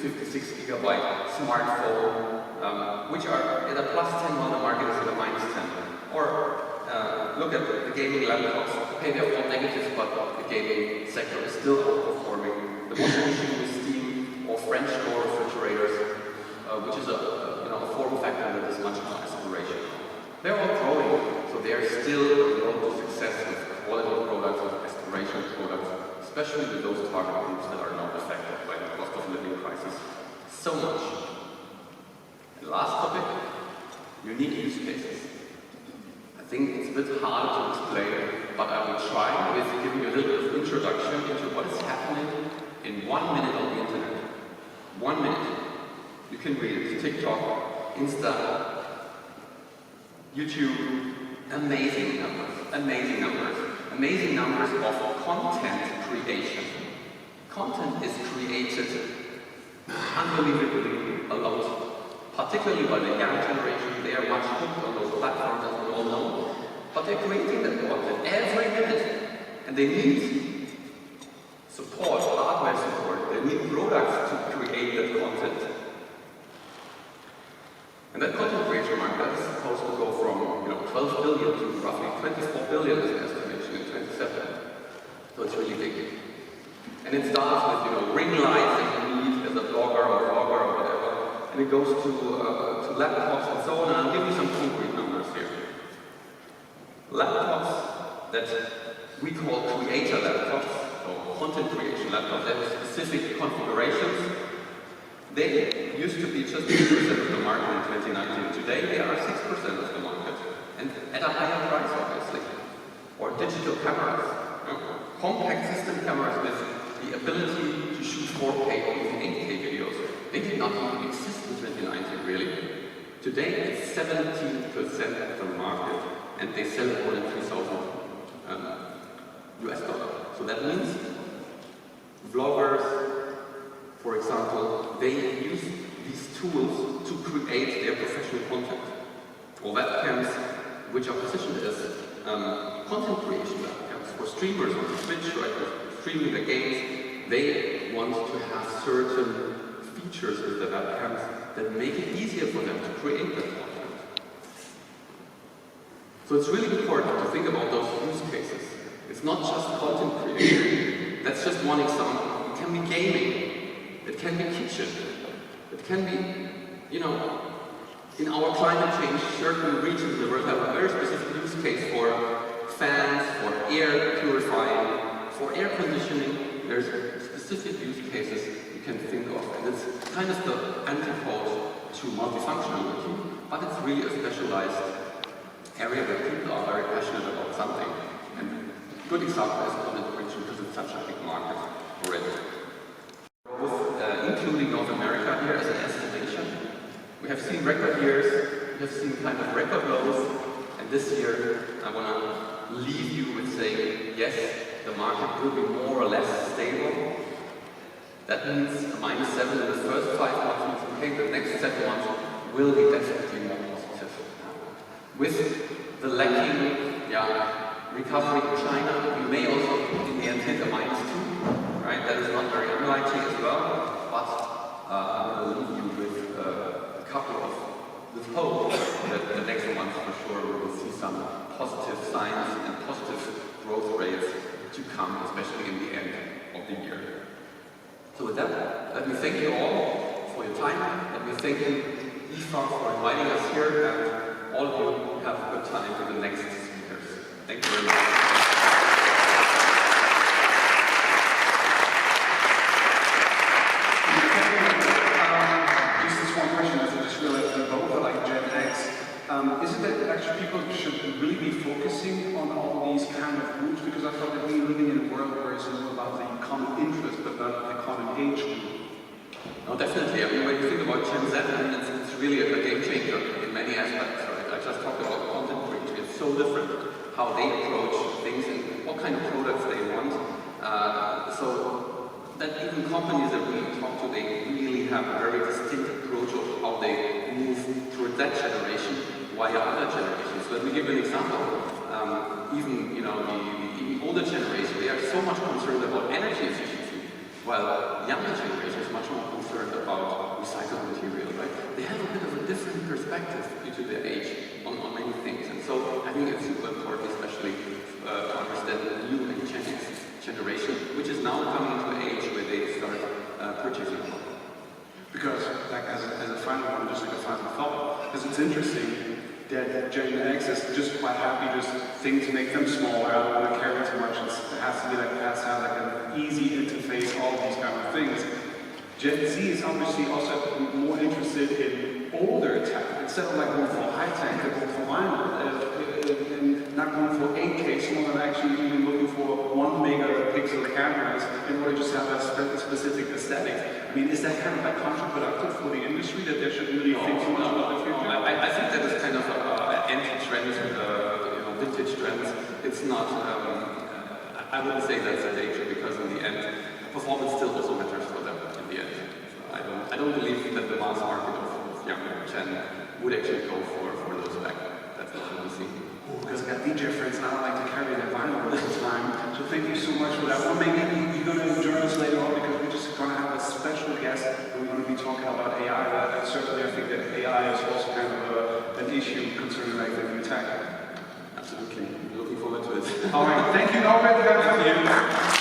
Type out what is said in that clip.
56 gigabyte smartphone, which are at a +10 while the market is at a -10. Or look at the gaming laptops. Okay, they're all negatives, but the gaming sector is still outperforming. The washing machine with steam or French door refrigerators, which is a form factor that is much more aspirational. They're all growing, so they're still a road to success with quality products, with aspirational products, especially with those target groups that are not affected by the cost of living crisis so much. And last topic, unique use cases. I think it's a bit hard to explain, but I will try with giving you a little bit of introduction into what is happening in 1 minute on the internet. 1 minute. You can read it. TikTok, Insta, YouTube. Amazing numbers. Amazing numbers. Amazing numbers of content creation. Content is created unbelievably a lot. Particularly by the young generation. They are much hooked on those platforms, as we all know. But they're creating that content every minute. And they need support, hardware support. They need products to create that content. And that content creation market is supposed to go from 12 billion to roughly 24 billion as an estimation in 2027. So it's really big. And it starts with ring lights that you need as a blogger or vlogger or whatever. And it goes to laptops and so on. And I'll give you some concrete numbers here. Laptops that we call creator laptops, or content creation laptops, they have specific configurations. They used to be just 2% of the market in 2019. Today they are 6% of the market. And at a higher price, obviously. Or digital cameras. Compact system cameras with the ability to shoot 4K or even 8K videos. They did not even exist in 2019, really. Today it's 17% of the market. And they sell more than $3,000 US. So that means vloggers, for example, they use these tools to create their professional content. Or webcams, which are positioned as content creation webcams for streamers on Twitch, right? Streaming the games, they want to have certain features with the webcams that make it easier for them to create that content. So it's really important to think about those use cases. It's not just content creation. That's just one example. It can be gaming. It can be kitchen. It can be, in our climate change, certain regions in the world have a very specific use case for fans, for air purifying, for air conditioning. There's specific use cases you can think of. And it's kind of the antipode to multifunctionality, but it's really a specialized area where people are very passionate about something. And a good example is content creation because it's such a big market already. Including North America here as an estimation. We have seen record years, we have seen kind of record lows, and this year I want to leave you with saying, yes, the market will be more or less stable. That means a -7 in the first 5 months means, okay, the next 7 months will be definitely more positive. With the lacking recovery in China, we may also in the end hit a -2, right? That is not very unlikely as well, but I'm going to leave you with a couple of hope that the next month for sure we will see some positive signs and positive growth rates to come, especially in the end of the year. So with that, let me thank you all for your time. Let me thank you, IFA, for inviting us here, and all of you have a good time with the next speakers. Thank you very much. Just this one question, as I just realized you both are like Gen X. Is it that actually people should really be focusing on all these kind of groups? Because I thought that we're living in a world where it's more about the common interest, but not the common age group. No, definitely. I mean, when you think about Gen Z, it's really a game changer in many aspects. Right? I just talked about content creation. It's so different how they approach things and what kind of products they want. So that even companies that we talk to, they really have a very distinct approach of how they move toward that generation via other generations. Let me give you an example. Even the older generation, they are so much concerned about energy efficiency, while younger generation is much more concerned about about recycled material, right? They have a bit of a different perspective due to their age on many things. And so I think it's super important, especially to understand the new and Gen X generation, which is now coming into an age where they start purchasing a lot. Because, like, as a final one, just like a final thought, because it's interesting that Gen X is just quite happy, just things to make them smaller. I don't want to carry too much. It has to be like, it has to have like an easy interface, all these kind of things. Gen Z is obviously also more interested in older tech. Instead of like going for high tech, they're going for vinyl, and not going for 8K, some of them actually even looking for 1 megapixel cameras in order just to have a specific aesthetic. I mean, is that kind of like counterproductive for the industry that they should really think too much about the future? I think that is kind of an anti-trend, vintage trends. It's not, I wouldn't say that's a danger, because in the end, performance still also matters for them in the end. So I don't believe that the mass market of younger Gen would actually go for those back. That's not what we see. Because I got DJ friends and I don't like to carry their vinyl all the time. So thank you so much for that. Well, maybe you're going to join us later on, because we're just going to have a special guest. We're going to be talking about AI. And certainly I think that AI is also kind of an issue concerning like the new tech. Absolutely. Looking forward to it. All right. Thank you, Norbert.